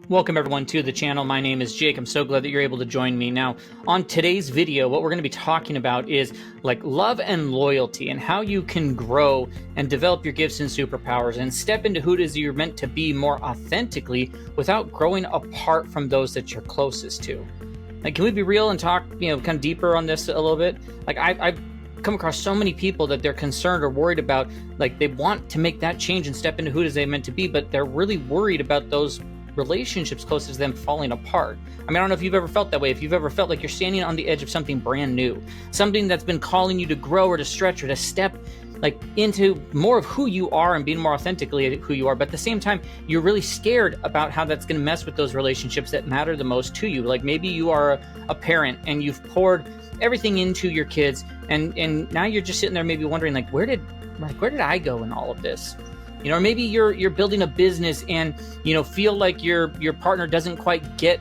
Welcome everyone to the channel. My name is Jake. I'm so glad that you're able to join me. Now, on today's video, what we're going to be talking about is like love and loyalty and how you can grow and develop your gifts and superpowers and step into who it is you're meant to be more authentically without growing apart from those that you're closest to. Like, can we be real and talk, kind of deeper on this a little bit? Like, I've come across so many people that they're concerned or worried about, like they want to make that change and step into who it is they're meant to be, but they're really worried about those relationships closest to them falling apart. I mean, I don't know if you've ever felt that way. If you've ever felt like you're standing on the edge of something brand new, something that's been calling you to grow or to stretch or to step like into more of who you are and being more authentically who you are, but at the same time, you're really scared about how that's going to mess with those relationships that matter the most to you. Like maybe you are a parent and you've poured everything into your kids, and now you're just sitting there maybe wondering like, where did I go in all of this? Or maybe you're building a business and feel like your partner doesn't quite get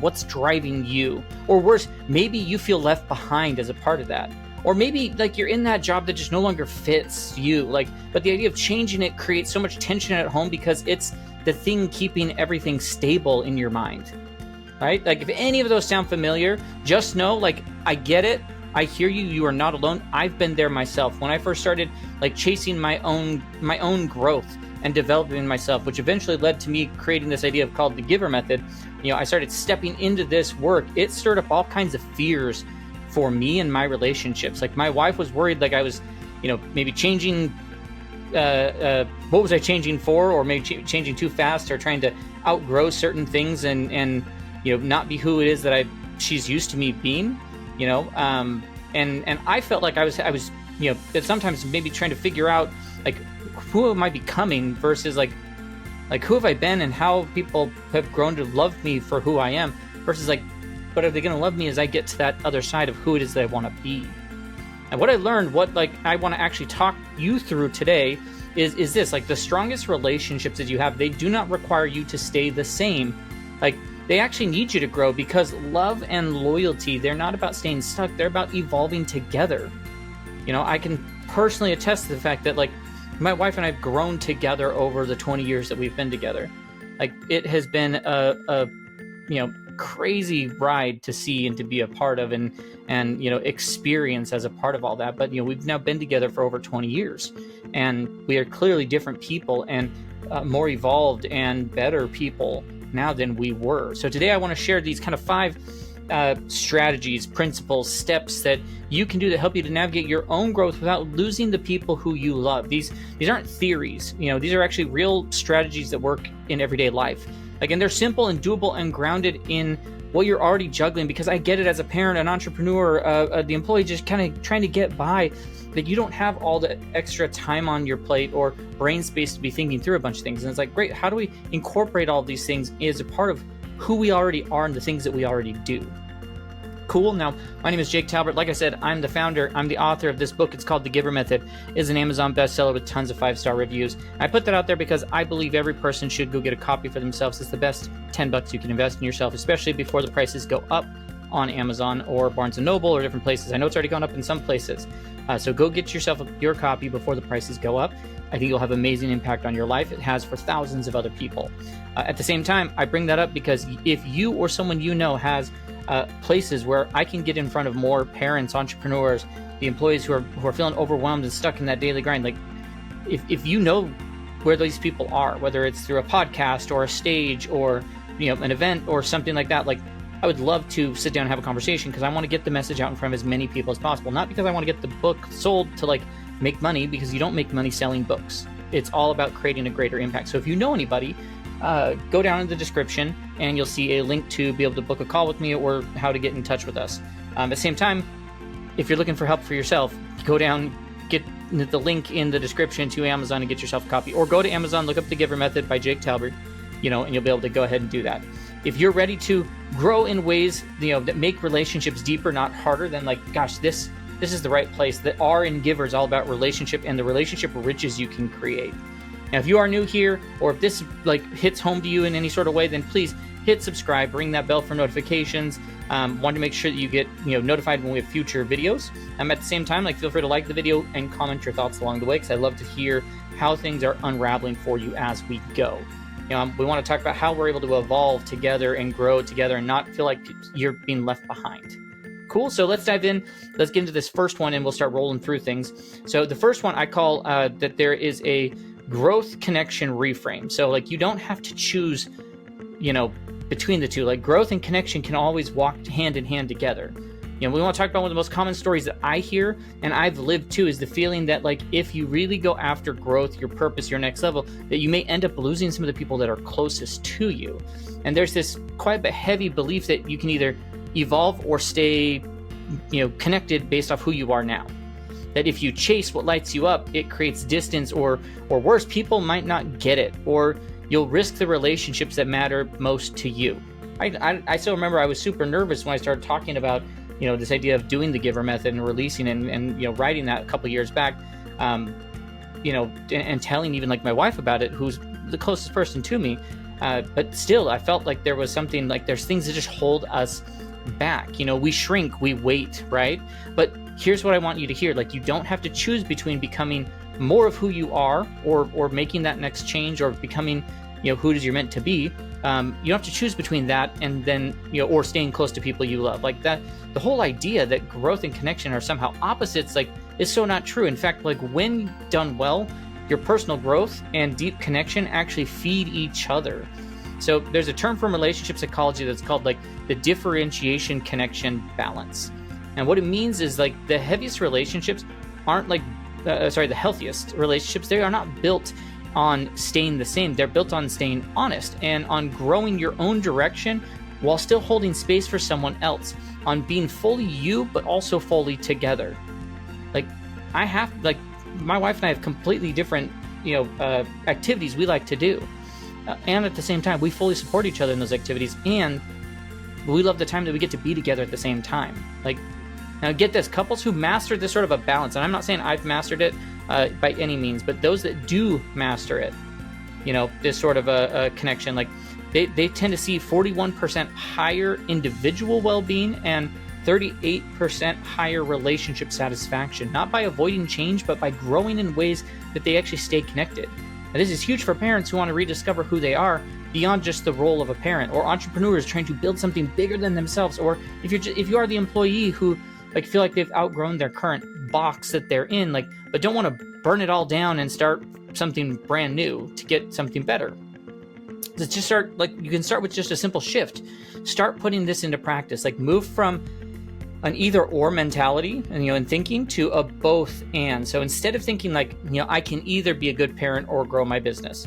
what's driving you, or worse, maybe you feel left behind as a part of that, or maybe like you're in that job that just no longer fits you, but the idea of changing it creates so much tension at home because it's the thing keeping everything stable in your mind, right? Like if any of those sound familiar, just know, like, I get it. I hear you. You are not alone. I've been there myself. When I first started like chasing my own growth and developing myself, which eventually led to me creating this idea called the GIVER method, I started stepping into this work. It stirred up all kinds of fears for me and my relationships. Like my wife was worried like I was, maybe changing, what was I changing for, or maybe changing too fast, or trying to outgrow certain things and not be who it is that she's used to me being. And I felt like I was, that sometimes maybe trying to figure out like who am I becoming versus like who have I been and how people have grown to love me for who I am versus like, but are they going to love me as I get to that other side of who it is that I want to be? And what I learned, I want to actually talk you through today is this, like the strongest relationships that you have, they do not require you to stay the same. Like, they actually need you to grow, because love and loyalty, they're not about staying stuck. They're about evolving together. I can personally attest to the fact that like my wife and I have grown together over the 20 years that we've been together. Like it has been a crazy ride to see and to be a part of and experience as a part of all that. But we've now been together for over 20 years, and we are clearly different people and more evolved and better people now than we were. So today I want to share these kind of 5 strategies, principles, steps that you can do to help you to navigate your own growth without losing the people who you love. These aren't theories, these are actually real strategies that work in everyday life. Again, they're simple and doable and grounded in what you're already juggling, because I get it as a parent, an entrepreneur, the employee just kind of trying to get by, that you don't have all the extra time on your plate or brain space to be thinking through a bunch of things. And it's like, great, how do we incorporate all of these things as a part of who we already are and the things that we already do? Cool. Now, my name is Jake Talbert. Like I said, I'm the founder. I'm the author of this book. It's called The GIVER Method. It's an Amazon bestseller with tons of 5-star reviews. I put that out there because I believe every person should go get a copy for themselves. It's the best $10 you can invest in yourself, especially before the prices go up on Amazon or Barnes & Noble or different places. I know it's already gone up in some places. So go get yourself your copy before the prices go up. I think you'll have amazing impact on your life. It has for thousands of other people. At the same time, I bring that up because if you or someone has places where I can get in front of more parents, entrepreneurs, the employees who are feeling overwhelmed and stuck in that daily grind, like if you know where these people are, whether it's through a podcast or a stage or an event or something like that, like I would love to sit down and have a conversation, because I want to get the message out in front of as many people as possible. Not because I want to get the book sold to like make money, because you don't make money selling books. It's all about creating a greater impact. So if you know anybody, go down in the description and you'll see a link to be able to book a call with me or how to get in touch with us. At the same time, if you're looking for help for yourself, go down, get the link in the description to Amazon and get yourself a copy, or go to Amazon, look up The GIVER Method by Jake Talbert, and you'll be able to go ahead and do that. If you're ready to grow in ways that make relationships deeper, not harder, then like, gosh, this is the right place. The R in GIVER is all about relationship and the relationship riches you can create. Now, if you are new here, or if this like hits home to you in any sort of way, then please hit subscribe, ring that bell for notifications. Want to make sure that you get notified when we have future videos. At the same time, feel free to like the video and comment your thoughts along the way, because I love to hear how things are unraveling for you as we go. We want to talk about how we're able to evolve together and grow together and not feel like you're being left behind. Cool. So let's dive in. Let's get into this first one and we'll start rolling through things. So the first one I call that there is a growth connection reframe. So like you don't have to choose, between the two. Like growth and connection can always walk hand in hand together. We want to talk about one of the most common stories that I hear and I've lived too is the feeling that like if you really go after growth, your purpose, your next level, that you may end up losing some of the people that are closest to you. And there's this quite a bit heavy belief that you can either evolve or stay, connected based off who you are now. That if you chase what lights you up, it creates distance or worse, people might not get it, or you'll risk the relationships that matter most to you. I still remember I was super nervous when I started talking about, this idea of doing the GIVER method and releasing and writing that a couple years back, and telling even like my wife about it, who's the closest person to me. But still, I felt like there was something like there's things that just hold us back. We shrink, we wait, right? But here's what I want you to hear. Like you don't have to choose between becoming more of who you are or making that next change or becoming, who it is you're meant to be. You don't have to choose between that and then, or staying close to people you love. Like that, the whole idea that growth and connection are somehow opposites, like is so not true. In fact, like when done well, your personal growth and deep connection actually feed each other. So there's a term from relationship psychology that's called like the differentiation connection balance. And what it means is like the heaviest relationships aren't like, the healthiest relationships, they are not built on staying the same. They're built on staying honest and on growing your own direction while still holding space for someone else, on being fully you, but also fully together. Like my wife and I have completely different, activities we like to do. And at the same time, we fully support each other in those activities. And we love the time that we get to be together at the same time. Like, now get this, couples who master this sort of a balance, and I'm not saying I've mastered it by any means, but those that do master it, this sort of a connection, like they tend to see 41% higher individual well-being and 38% higher relationship satisfaction, not by avoiding change, but by growing in ways that they actually stay connected. And this is huge for parents who want to rediscover who they are beyond just the role of a parent, or entrepreneurs trying to build something bigger than themselves, or if you are the employee who feel like they've outgrown their current box that they're in, but don't want to burn it all down and start something brand new to get something better. Let's just start, you can start with just a simple shift. Start putting this into practice, move from an either or mentality and thinking to a both and. So instead of thinking I can either be a good parent or grow my business,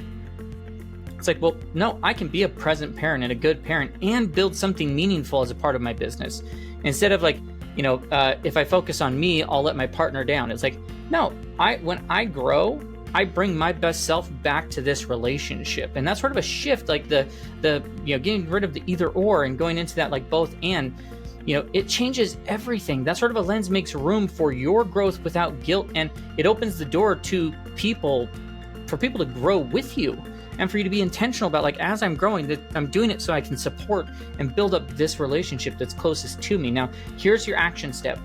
it's like, well, no, I can be a present parent and a good parent and build something meaningful as a part of my business. Instead of if I focus on me, I'll let my partner down. It's like, no, when I grow, I bring my best self back to this relationship. And that's sort of a shift, the getting rid of the either or and going into that both and, it changes everything. That sort of a lens makes room for your growth without guilt. And it opens the door to for people to grow with you. And for you to be intentional about as I'm growing, that I'm doing it so I can support and build up this relationship that's closest to me. Now, here's your action step.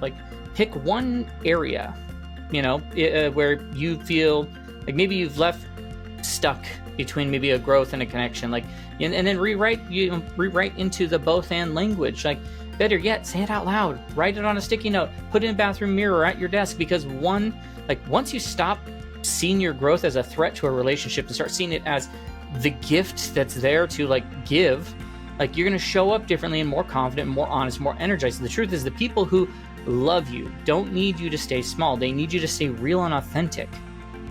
Pick one area, where you feel maybe you've left stuck between maybe a growth and a connection, and then rewrite into the both and language. Better yet, say it out loud, write it on a sticky note, put it in a bathroom mirror or at your desk, because once you stop seeing your growth as a threat to a relationship and start seeing it as the gift that's there to give, you're going to show up differently and more confident, more honest, more energized. And the truth is, the people who love you don't need you to stay small. They need you to stay real and authentic,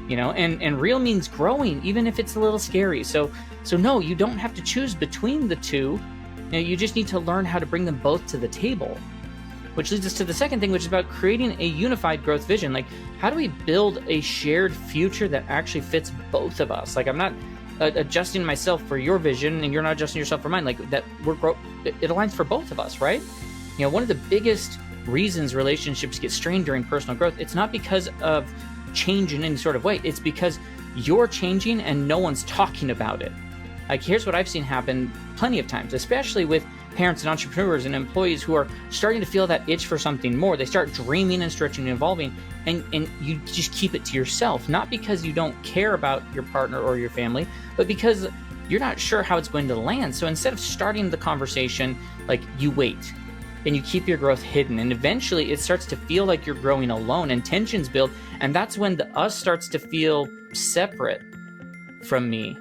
and real means growing, even if it's a little scary. So no, you don't have to choose between the two. You just need to learn how to bring them both to the table. Which leads us to the second thing, which is about creating a unified growth vision. How do we build a shared future that actually fits both of us? I'm not adjusting myself for your vision and you're not adjusting yourself for mine. It aligns for both of us, right? One of the biggest reasons relationships get strained during personal growth, it's not because of change in any sort of way. It's because you're changing and no one's talking about it. Here's what I've seen happen plenty of times, especially with parents and entrepreneurs and employees who are starting to feel that itch for something more. They start dreaming and stretching and evolving, and you just keep it to yourself, not because you don't care about your partner or your family, but because you're not sure how it's going to land. So instead of starting the conversation, like, you wait and you keep your growth hidden, and eventually it starts to feel like you're growing alone, and tensions build, and that's when the us starts to feel separate from me.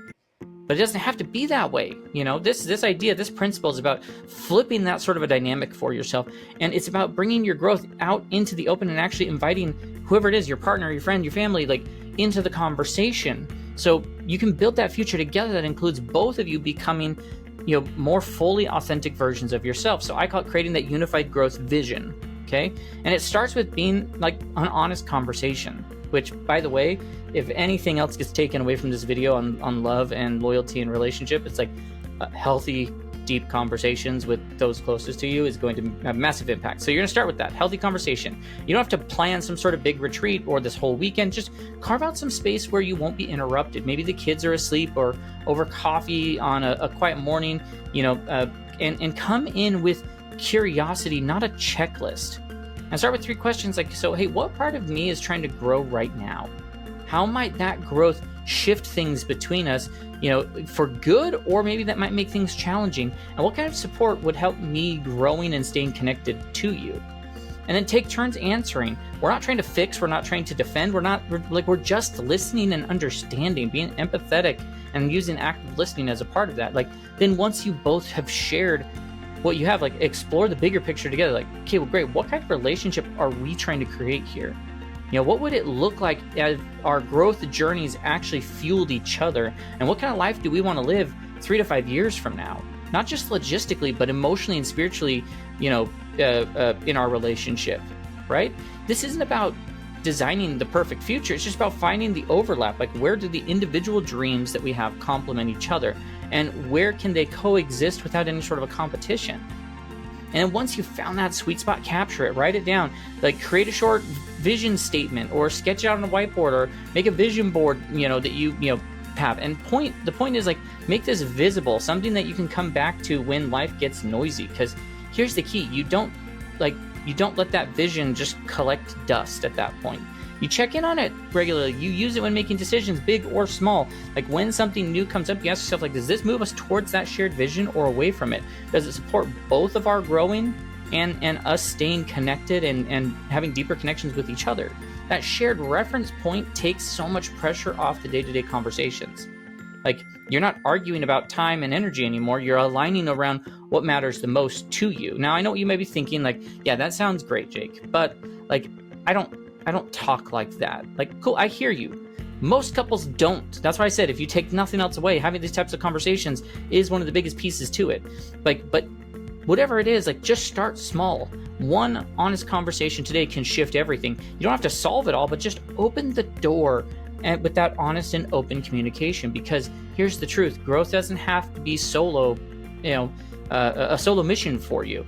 But it doesn't have to be that way. You know, this idea, this principle is about flipping that sort of a dynamic for yourself. And it's about bringing your growth out into the open and actually inviting whoever it is, your partner, your friend, your family, like, into the conversation. So you can build that future together that includes both of you becoming, you know, more fully authentic versions of yourself. So I call it creating that unified growth vision. Okay. And it starts with being like an honest conversation, which, by the way, if anything else gets taken away from this video on love and loyalty and relationship, it's like healthy, deep conversations with those closest to you is going to have massive impact. So you're going to start with that healthy conversation. You don't have to plan some sort of big retreat or this whole weekend. Just carve out some space where you won't be interrupted. Maybe the kids are asleep, or over coffee on a quiet morning, you know, and come in with curiosity, not a checklist. And start with 3 questions like, so, hey, what part of me is trying to grow right now? How might that growth shift things between us, you know, for good, or maybe that might make things challenging? And what kind of support would help me growing and staying connected to you? And then take turns answering. We're not trying to fix, we're not trying to defend, we're just listening and understanding, being empathetic and using active listening as a part of that. Like, then once you both have shared what you have, like, explore the bigger picture together. Like, okay, well, great. What kind of relationship are we trying to create here? You know, what would it look like as our growth journeys actually fueled each other? And what kind of life do we want to live 3 to 5 years from now? Not just logistically, but emotionally and spiritually, you know, in our relationship, right? This isn't about designing the perfect future. It's just about finding the overlap. Like, where do the individual dreams that we have complement each other? And where can they coexist without any sort of a competition? And once you've found that sweet spot, capture it, write it down, like, create a short vision statement, or sketch it out on a whiteboard, or make a vision board, you know, that you have. And the point is, like, make this visible, something that you can come back to when life gets noisy. Because here's the key: you don't let that vision just collect dust at that point. You check in on it regularly. You use it when making decisions, big or small. Like, when something new comes up, you ask yourself, like, does this move us towards that shared vision or away from it? Does it support both of our growing and us staying connected and having deeper connections with each other? That shared reference point takes so much pressure off the day-to-day conversations. Like, you're not arguing about time and energy anymore. You're aligning around what matters the most to you. Now, I know what you may be thinking, like, yeah, that sounds great, Jake, but, like, I don't talk like that. Like, cool, I hear you. Most couples don't. That's why I said, if you take nothing else away, having these types of conversations is one of the biggest pieces to it. Like, but whatever it is, like, just start small. One honest conversation today can shift everything. You don't have to solve it all, but just open the door, and with that honest and open communication. Because here's the truth: growth doesn't have to be solo, you know, a solo mission for you,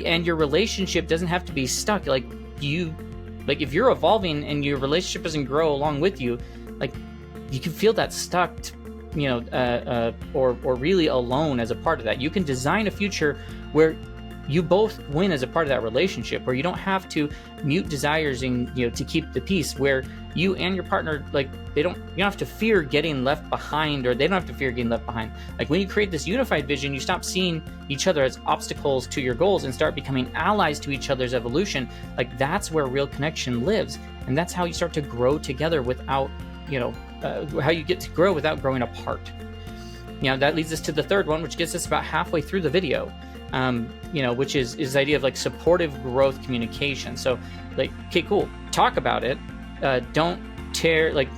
and your relationship doesn't have to be stuck. Like, if you're evolving and your relationship doesn't grow along with you, like, you can feel that stuck, you know, or really alone as a part of that. You can design a future where you both win as a part of that relationship, where you don't have to mute desires and, you know, to keep the peace, where you and your partner, like, you don't have to fear getting left behind, or they don't have to fear getting left behind. Like, when you create this unified vision, you stop seeing each other as obstacles to your goals and start becoming allies to each other's evolution. Like, that's where real connection lives. And that's how you start to grow together without, you know, how you get to grow without growing apart. You know, that leads us to the third one, which gets us about halfway through the video. You know, which is the idea of, like, supportive growth communication. So, like, okay, cool, talk about it. Don't tear, like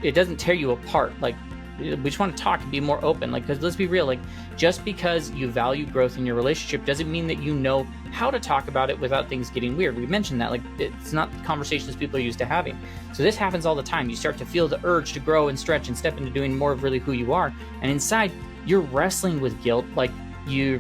it doesn't tear you apart. Like, we just want to talk and be more open. Like, because let's be real, like, just because you value growth in your relationship doesn't mean that you know how to talk about it without things getting weird. We mentioned that, like, it's not conversations people are used to having. So this happens all the time. You start to feel the urge to grow and stretch and step into doing more of really who you are, and inside you're wrestling with guilt. Like, you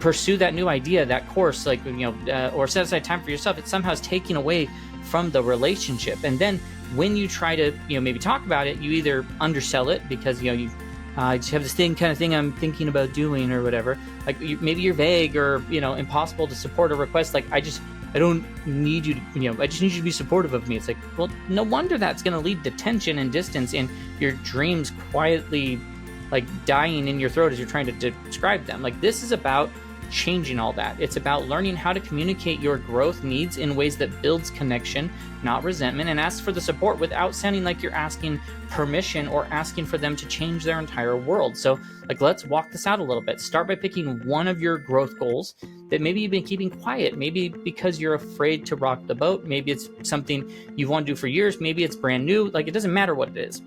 pursue that new idea, that course, like, you know, or set aside time for yourself. It somehow is taking away from the relationship. And then when you try to, you know, maybe talk about it, you either undersell it because, you know, I just have this kind of thing I'm thinking about doing or whatever. Like, maybe you're vague or, you know, impossible to support a request. Like, I don't need you to, I just need you to be supportive of me. It's like, well, no wonder that's going to lead to tension and distance and your dreams quietly like dying in your throat as you're trying to describe them. Like, this is about changing all that. It's about learning how to communicate your growth needs in ways that builds connection, not resentment, and ask for the support without sounding like you're asking permission or asking for them to change their entire world. So like, let's walk this out a little bit. Start by picking one of your growth goals that maybe you've been keeping quiet, maybe because you're afraid to rock the boat. Maybe it's something you've wanted to do for years. Maybe it's brand new. Like, it doesn't matter what it is.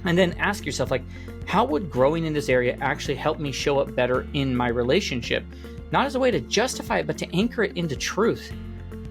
And then ask yourself, like, how would growing in this area actually help me show up better in my relationship? Not as a way to justify it, but to anchor it into truth.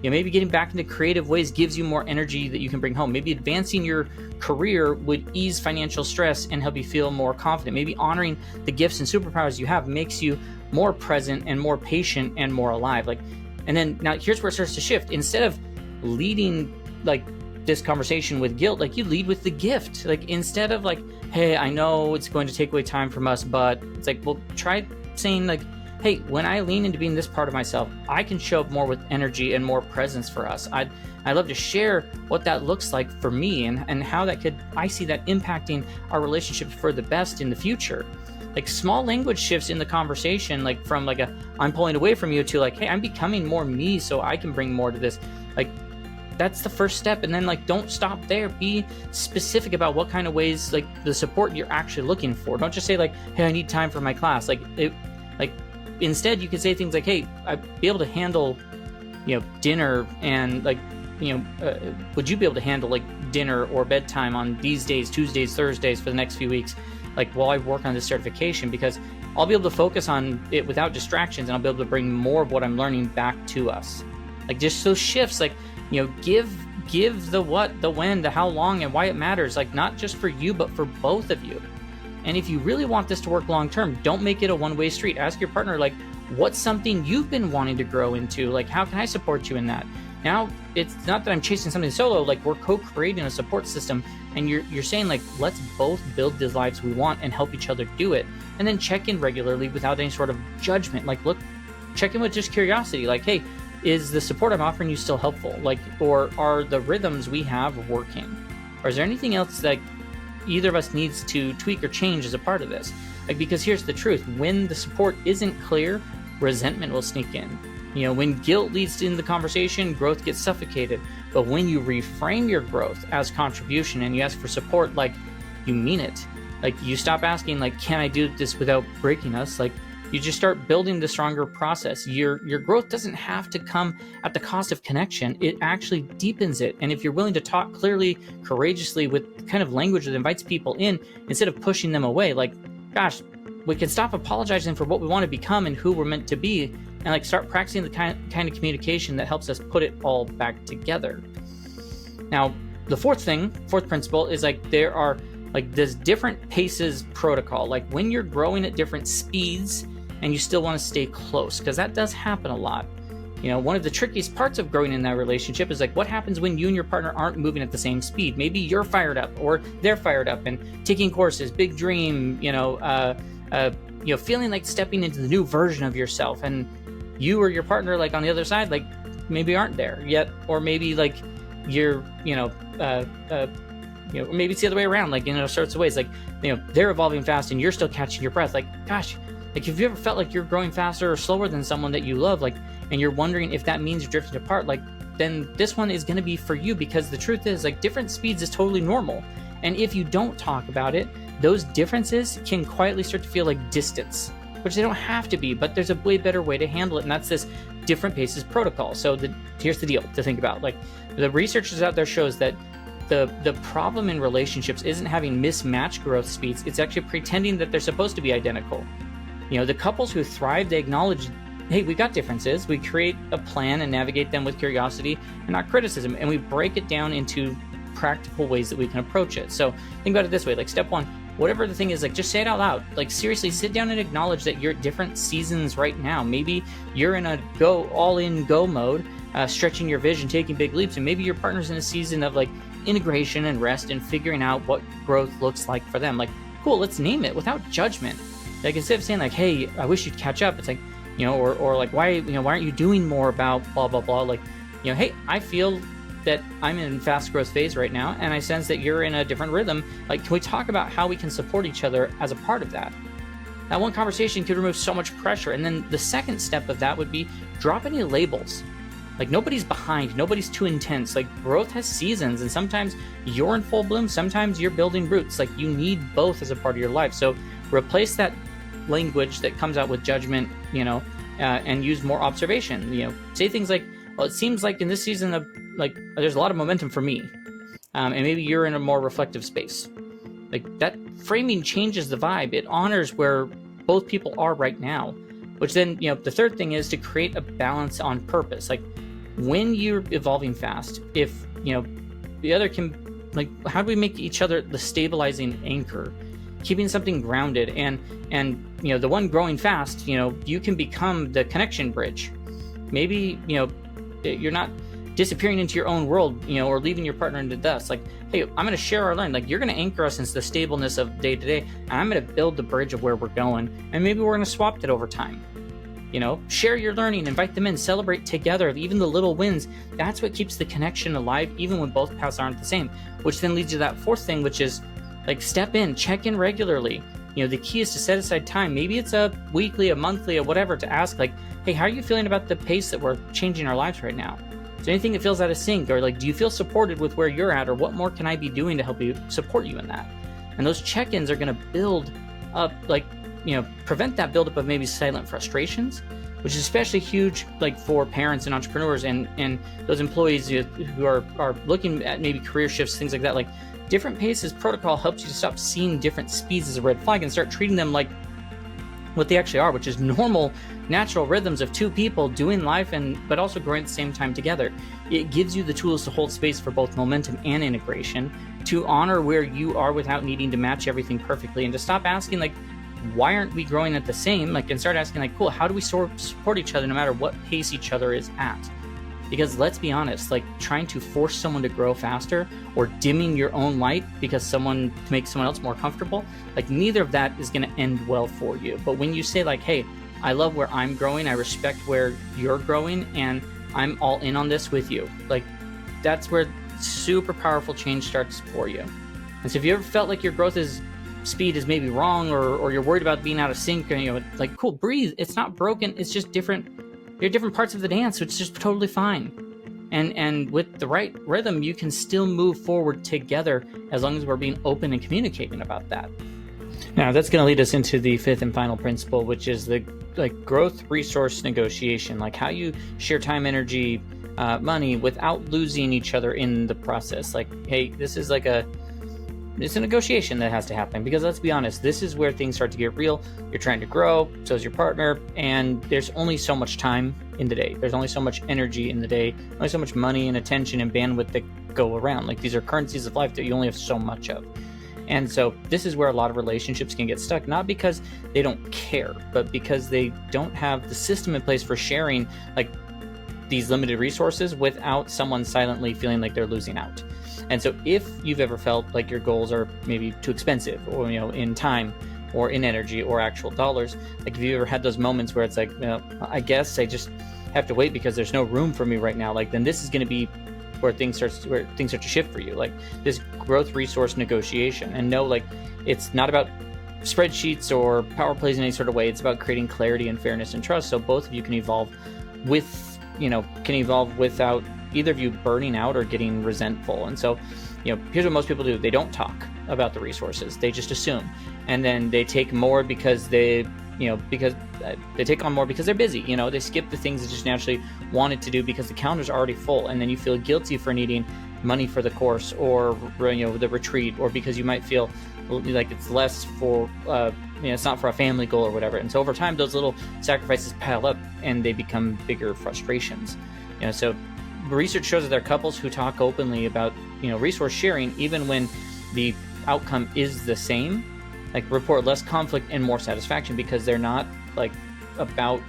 Maybe getting back into creative ways gives you more energy that you can bring home. Maybe advancing your career would ease financial stress and help you feel more confident. Maybe honoring the gifts and superpowers you have makes you more present and more patient and more alive. Like, and then now here's where it starts to shift. Instead of leading like this conversation with guilt, like, you lead with the gift. Like, instead of like, hey, I know it's going to take away time from us, but it's like, well, try saying like, hey, when I lean into being this part of myself, I can show up more with energy and more presence for us. I'd love to share what that looks like for me and how that could, I see that impacting our relationships for the best in the future. Like, small language shifts in the conversation, like from like a, I'm pulling away from you, to like, hey, I'm becoming more me so I can bring more to this. Like, that's the first step. And then like, don't stop there. Be specific about what kind of ways, like the support you're actually looking for. Don't just say like, hey, I need time for my class. Instead you can say things like, hey, I'd be able to handle, dinner, and like, would you be able to handle like dinner or bedtime on these days, Tuesdays, Thursdays, for the next few weeks, like while I work on this certification, because I'll be able to focus on it without distractions, and I'll be able to bring more of what I'm learning back to us. Like, just those shifts, like, give the what, the when, the how long, and why it matters, like, not just for you, but for both of you. And if you really want this to work long term, don't make it a one-way street. Ask your partner, like, what's something you've been wanting to grow into? Like, how can I support you in that? Now, it's not that I'm chasing something solo, like, we're co-creating a support system, and you're saying, like, let's both build the lives we want and help each other do it. And then check in regularly without any sort of judgment. Like, look, check in with just curiosity, like, hey, is the support I'm offering you still helpful? Like, or are the rhythms we have working? Or is there anything else that either of us needs to tweak or change as a part of this? Like, because here's the truth. When the support isn't clear, resentment will sneak in. When guilt leads in the conversation, growth gets suffocated. But when you reframe your growth as contribution and you ask for support, like, you mean it. Like, you stop asking, like, can I do this without breaking us? Like, you just start building the stronger process. Your growth doesn't have to come at the cost of connection. It actually deepens it. And if you're willing to talk clearly, courageously, with the kind of language that invites people in, instead of pushing them away, like, gosh, we can stop apologizing for what we want to become and who we're meant to be, and like, start practicing the kind of communication that helps us put it all back together. Now, the fourth principle is like, there are like this different paces protocol. Like, when you're growing at different speeds and you still want to stay close, because that does happen a lot. One of the trickiest parts of growing in that relationship is like, what happens when you and your partner aren't moving at the same speed? Maybe you're fired up or they're fired up and taking courses, big dream, feeling like stepping into the new version of yourself, and you or your partner, like, on the other side, like, maybe aren't there yet, or maybe like you're, maybe it's the other way around, like, in all sorts of ways, like, they're evolving fast and you're still catching your breath. Like, gosh, like, have you ever felt like you're growing faster or slower than someone that you love, like, and you're wondering if that means you're drifting apart? Like, then this one is going to be for you, because the truth is, like, different speeds is totally normal. And if you don't talk about it, those differences can quietly start to feel like distance, which they don't have to be, but there's a way better way to handle it, and that's this different paces protocol. So here's the deal to think about. Like, the researchers out there shows that the problem in relationships isn't having mismatched growth speeds. It's actually pretending that they're supposed to be identical. The couples who thrive, they acknowledge, hey, we got differences. We create a plan and navigate them with curiosity and not criticism. And we break it down into practical ways that we can approach it. So think about it this way. Like, step one, whatever the thing is, like, just say it out loud. Like, seriously, sit down and acknowledge that you're at different seasons right now. Maybe you're in a all-in-go mode, stretching your vision, taking big leaps. And maybe your partner's in a season of like integration and rest and figuring out what growth looks like for them. Like, cool, let's name it without judgment. Like, instead of saying like, hey, I wish you'd catch up, it's like, or like, why aren't you doing more about blah, blah, blah? Like, hey, I feel that I'm in fast growth phase right now, and I sense that you're in a different rhythm. Like, can we talk about how we can support each other as a part of that? That one conversation could remove so much pressure. And then the second step of that would be drop any labels. Like, nobody's behind, nobody's too intense. Like, growth has seasons, and sometimes you're in full bloom, sometimes you're building roots. Like, you need both as a part of your life. So replace that language that comes out with judgment, and use more observation. Say things like, well, it seems like in this season of, like, there's a lot of momentum for me, and maybe you're in a more reflective space. Like, that framing changes the vibe. It honors where both people are right now, which then, the third thing is to create a balance on purpose. Like, when you're evolving fast, if, the other can, like, how do we make each other the stabilizing anchor, keeping something grounded, and the one growing fast, you can become the connection bridge. Maybe, you're not disappearing into your own world, or leaving your partner into dust. Like, hey, I'm going to share our learning. Like, you're going to anchor us into the stableness of day to day, and I'm going to build the bridge of where we're going, and maybe we're going to swap that over time. Share your learning, invite them in, celebrate together, even the little wins. That's what keeps the connection alive, even when both paths aren't the same, which then leads to that fourth thing, which is, like, step in, check in regularly. The key is to set aside time. Maybe it's a weekly, a monthly, or whatever, to ask, like, hey, how are you feeling about the pace that we're changing our lives right now? Is there anything that feels out of sync? Or, like, do you feel supported with where you're at? Or what more can I be doing to help you support you in that? And those check-ins are going to build up, like, prevent that buildup of maybe silent frustrations, which is especially huge, like, for parents and entrepreneurs and those employees who are looking at maybe career shifts, things like that. Like, different paces protocol helps you to stop seeing different speeds as a red flag and start treating them like what they actually are, which is normal, natural rhythms of two people doing life but also growing at the same time together. It gives you the tools to hold space for both momentum and integration, to honor where you are without needing to match everything perfectly, and to stop asking, like, why aren't we growing at the same? Like, and start asking, like, cool, how do we support each other no matter what pace each other is at? Because let's be honest, like, trying to force someone to grow faster or dimming your own light because to make someone else more comfortable, like, neither of that is going to end well for you. But when you say, like, hey, I love where I'm growing, I respect where you're growing, and I'm all in on this with you, like, that's where super powerful change starts for you. And so if you ever felt like your growth speed is maybe wrong, or you're worried about being out of sync, or, like, cool, breathe. It's not broken. It's just different. There are different parts of the dance, so it's just totally fine. And with the right rhythm, you can still move forward together as long as we're being open and communicating about that. Now, that's going to lead us into the fifth and final principle, which is the, like, growth resource negotiation, like how you share time, energy, money without losing each other in the process. Like, hey, this is like it's a negotiation that has to happen, because let's be honest, this is where things start to get real. You're trying to grow, so is your partner, and there's only so much time in the day. There's only so much energy in the day, only so much money and attention and bandwidth that go around. Like, these are currencies of life that you only have so much of. And so this is where a lot of relationships can get stuck, not because they don't care, but because they don't have the system in place for sharing, like, these limited resources without someone silently feeling like they're losing out. And so if you've ever felt like your goals are maybe too expensive, or, in time or in energy or actual dollars, like, if you ever had those moments where it's like, I guess I just have to wait because there's no room for me right now, like, then this is going to be where things start to shift for you, like this growth resource negotiation. And know, like, it's not about spreadsheets or power plays in any sort of way. It's about creating clarity and fairness and trust, so both of you can evolve without either of you burning out or getting resentful. And so, here's what most people do. They don't talk about the resources. They just assume. And then they take more because they take on more because they're busy. They skip the things they just naturally wanted to do because the calendar's already full. And then you feel guilty for needing money for the course, or, the retreat, or because you might feel like it's less for, it's not for a family goal or whatever. And so over time, those little sacrifices pile up and they become bigger frustrations. So research shows that there are couples who talk openly about, resource sharing, even when the outcome is the same, like, report less conflict and more satisfaction, because they're not, like, about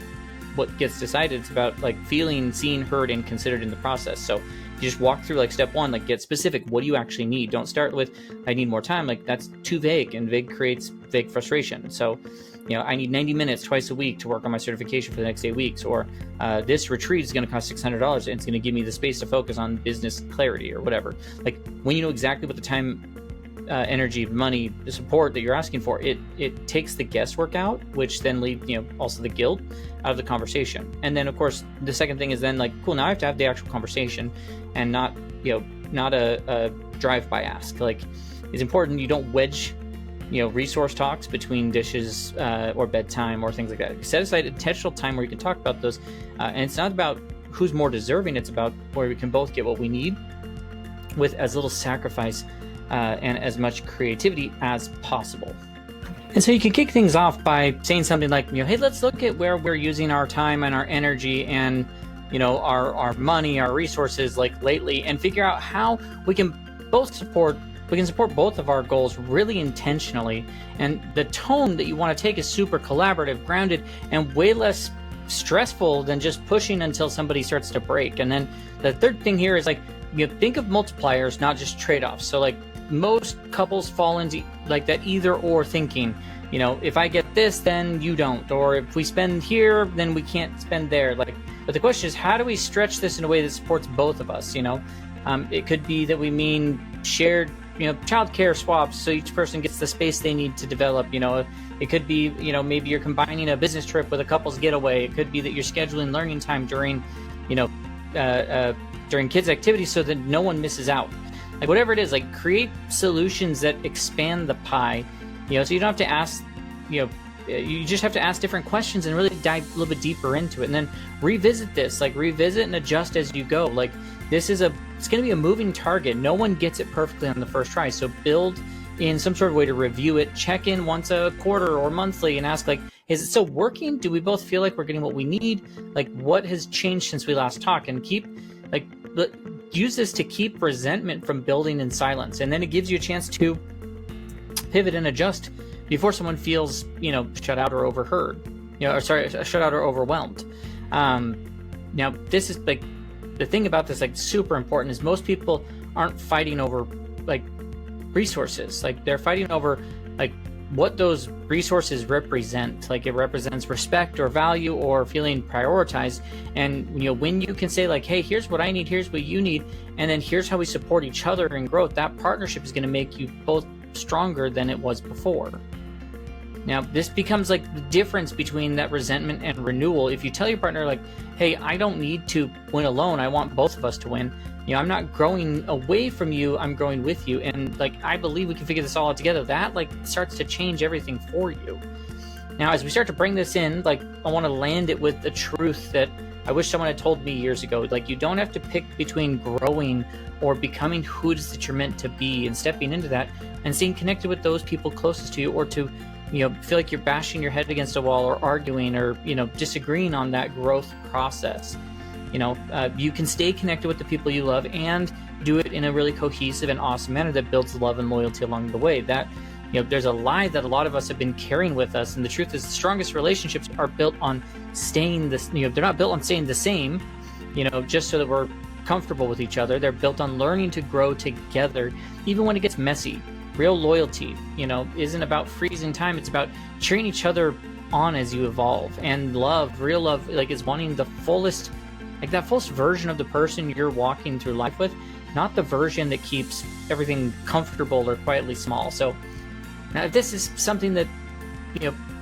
what gets decided. It's about, like, feeling seen, heard, and considered in the process. So you just walk through like step one, like get specific. What do you actually need? Don't start with, I need more time. Like that's too vague, and vague creates vague frustration. So, I need 90 minutes twice a week to work on my certification for the next 8 weeks, or this retreat is going to cost $600 and it's going to give me the space to focus on business clarity or whatever. Like when you know exactly what the time, energy, money, the support that you're asking for, it takes the guesswork out, which then leaves, also the guilt out of the conversation. And then of course the second thing is then like, cool, now I have to have the actual conversation and not a drive-by ask. Like it's important you don't wedge resource talks between dishes or bedtime or things like that. Set aside intentional time where you can talk about those, and it's not about who's more deserving, it's about where we can both get what we need with as little sacrifice and as much creativity as possible. And so you can kick things off by saying something like, hey, let's look at where we're using our time and our energy and our money, our resources like lately, and figure out how we can support both of our goals really intentionally. And the tone that you want to take is super collaborative, grounded, and way less stressful than just pushing until somebody starts to break. And then the third thing here is like, think of multipliers, not just trade-offs. So like most couples fall into like that either or thinking, if I get this, then you don't, or if we spend here, then we can't spend there. But the question is, how do we stretch this in a way that supports both of us? It could be that we mean shared childcare swaps, so each person gets the space they need to develop. It could be, maybe you're combining a business trip with a couple's getaway. It could be that you're scheduling learning time during, during kids' activities so that no one misses out. Like whatever it is, like create solutions that expand the pie. So you don't have to ask, you just have to ask different questions and really dive a little bit deeper into it, and then revisit this, like revisit and adjust as you go. Like it's going to be a moving target. No one gets it perfectly on the first try. So build in some sort of way to review it, check in once a quarter or monthly and ask like, is it still working? Do we both feel like we're getting what we need? Like what has changed since we last talked? And use this to keep resentment from building in silence. And then it gives you a chance to pivot and adjust before someone feels, shut out or overheard, shut out or overwhelmed. Now this is like, the thing about this, like super important, is most people aren't fighting over like resources. Like they're fighting over like what those resources represent. Like it represents respect or value or feeling prioritized. And when you can say like, hey, here's what I need, here's what you need, and then here's how we support each other in growth, that partnership is going to make you both stronger than it was before. Now, this becomes like the difference between that resentment and renewal. If you tell your partner like, hey, I don't need to win alone, I want both of us to win. I'm not growing away from you, I'm growing with you. And like, I believe we can figure this all out together. That like starts to change everything for you. Now, as we start to bring this in, like I want to land it with the truth that I wish someone had told me years ago. Like you don't have to pick between growing or becoming who it is that you're meant to be, and stepping into that and staying connected with those people closest to you, or to feel like you're bashing your head against a wall or arguing or, disagreeing on that growth process. You can stay connected with the people you love and do it in a really cohesive and awesome manner that builds love and loyalty along the way. That, there's a lie that a lot of us have been carrying with us. And the truth is the strongest relationships are built on staying they're not built on staying the same, just so that we're comfortable with each other. They're built on learning to grow together, even when it gets messy. Real loyalty, isn't about freezing time. It's about cheering each other on as you evolve. And love, real love, like is wanting the fullest, like that fullest version of the person you're walking through life with, not the version that keeps everything comfortable or quietly small. So now if this is something that,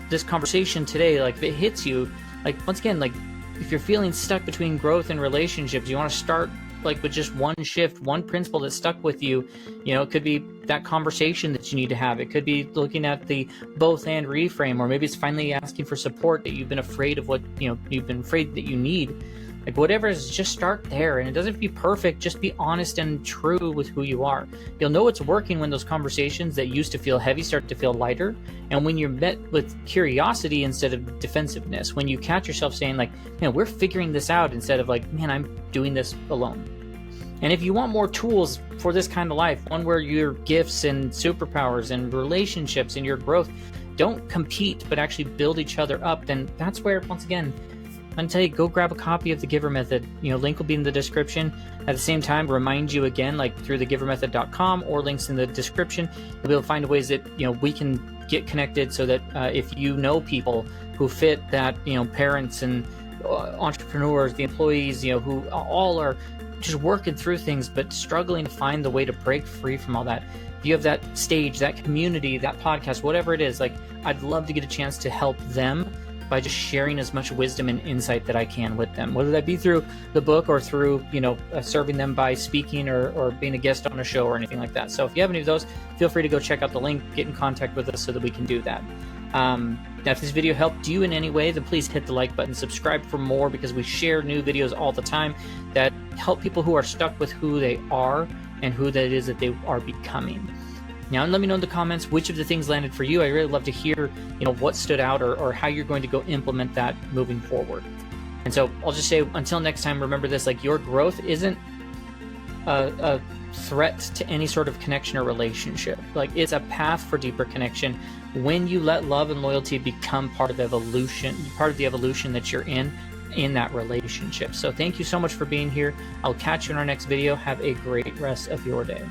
this conversation today, like if it hits you, like once again, like if you're feeling stuck between growth and relationships, you want to start like with just one shift, one principle that stuck with you. It could be that conversation that you need to have. It could be looking at the both and reframe, or maybe it's finally asking for support that you've been afraid of, what you've been afraid that you need. Like whatever it is, just start there. And it doesn't have to be perfect, just be honest and true with who you are. You'll know it's working when those conversations that used to feel heavy start to feel lighter. And when you're met with curiosity instead of defensiveness, when you catch yourself saying like, we're figuring this out, instead of like, man, I'm doing this alone. And if you want more tools for this kind of life, one where your gifts and superpowers and relationships and your growth don't compete but actually build each other up, then that's where, once again, I'm going to tell you, go grab a copy of the Giver Method. Link will be in the description. At the same time, remind you again, like through thegivermethod.com or links in the description, you'll be able to find ways that, we can get connected so that if you know people who fit that, parents and entrepreneurs, the employees, who all are just working through things but struggling to find the way to break free from all that. If you have that stage, that community, that podcast, whatever it is, like, I'd love to get a chance to help them by just sharing as much wisdom and insight that I can with them, whether that be through the book or through, serving them by speaking or being a guest on a show or anything like that. So if you have any of those, feel free to go check out the link, get in contact with us so that we can do that. Now, if this video helped you in any way, then please hit the like button, subscribe for more, because we share new videos all the time that help people who are stuck with who they are and who that is that they are becoming. Now, and let me know in the comments which of the things landed for you. I really love to hear, what stood out or how you're going to go implement that moving forward. And so I'll just say, until next time, remember this, like, your growth isn't a threat to any sort of connection or relationship. Like, it's a path for deeper connection when you let love and loyalty become part of the evolution that you're in that relationship. So thank you so much for being here. I'll catch you in our next video. Have a great rest of your day.